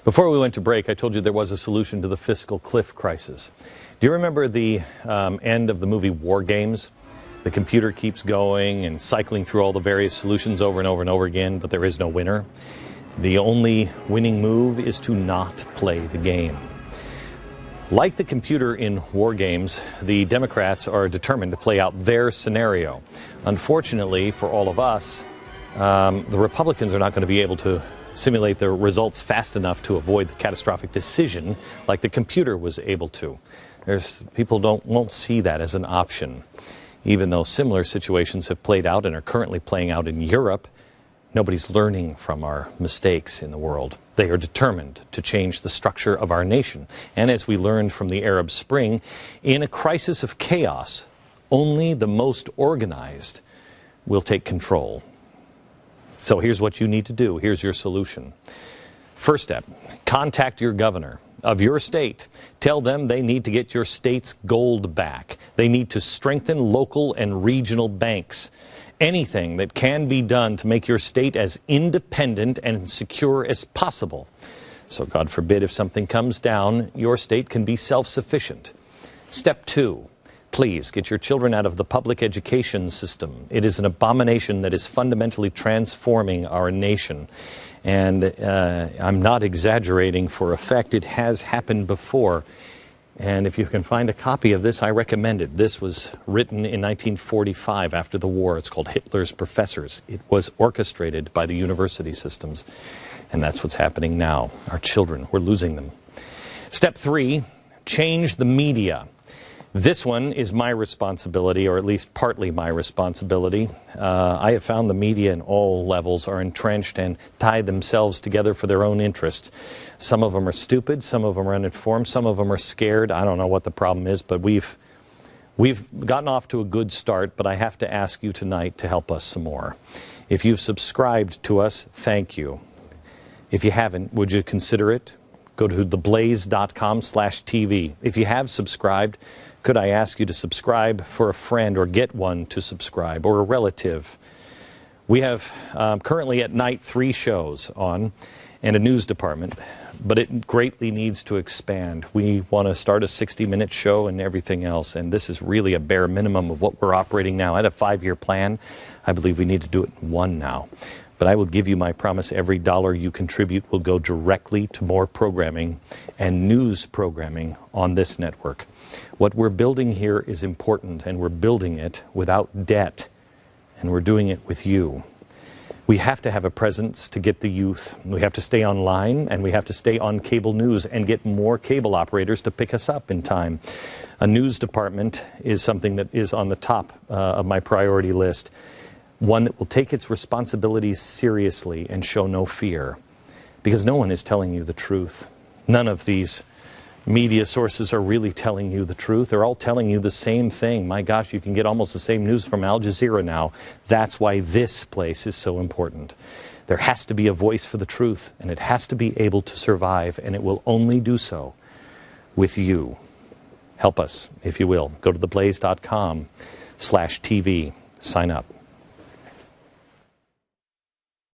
Before we went to break, I told you there was a solution to the fiscal cliff crisis. Do you remember the end of the movie War Games? The computer keeps going and cycling through all the various solutions over and over and over again, but there is no winner. The only winning move is to not play the game. Like the computer in War Games, the Democrats are determined to play out their scenario. Unfortunately for all of us, the Republicans are not going to be able to simulate the results fast enough to avoid the catastrophic decision like the computer was able to. People won't see that as an option. Even though similar situations have played out and are currently playing out in Europe, nobody's learning from our mistakes in the world. They are determined to change the structure of our nation. And as we learned from the Arab Spring, in a crisis of chaos, only the most organized will take control. So here's what you need to do. Here's your solution. First step, contact your governor of your state. Tell them they need to get your state's gold back. They need to strengthen local and regional banks. Anything that can be done to make your state as independent and secure as possible. So God forbid if something comes down, your state can be self-sufficient. Step 2. Please get your children out of the public education system. It is an abomination that is fundamentally transforming our nation. And I'm not exaggerating for effect. It has happened before. And if you can find a copy of this, I recommend it. This was written in 1945 after the war. It's called Hitler's Professors. It was orchestrated by the university systems. And that's what's happening now. Our children, we're losing them. Step 3, change the media. This one is my responsibility, or at least partly my responsibility. I have found the media in all levels are entrenched and tie themselves together for their own interests. Some of them are stupid, some of them are uninformed, some of them are scared. I don't know what the problem is, but we've gotten off to a good start, but I have to ask you tonight to help us some more. If you've subscribed to us, thank you. If you haven't, would you consider it? Go to TheBlaze.com/TV. If you have subscribed, could I ask you to subscribe for a friend or get one to subscribe or a relative? We have currently at night 3 shows on and a news department, but it greatly needs to expand. We want to start a 60-minute show and everything else, and this is really a bare minimum of what we're operating now. I had a 5-year plan. I believe we need to do it in 1 now. But I will give you my promise, every dollar you contribute will go directly to more programming and news programming on this network. What we're building here is important, and we're building it without debt, and we're doing it with you. We have to have a presence to get the youth. We have to stay online, and we have to stay on cable news and get more cable operators to pick us up in time. A news department is something that is on the top of my priority list. One that will take its responsibilities seriously and show no fear. Because no one is telling you the truth. None of these media sources are really telling you the truth. They're all telling you the same thing. My gosh, you can get almost the same news from Al Jazeera now. That's why this place is so important. There has to be a voice for the truth, and it has to be able to survive, and it will only do so with you. Help us, if you will. Go to TheBlaze.com/TV. Sign up.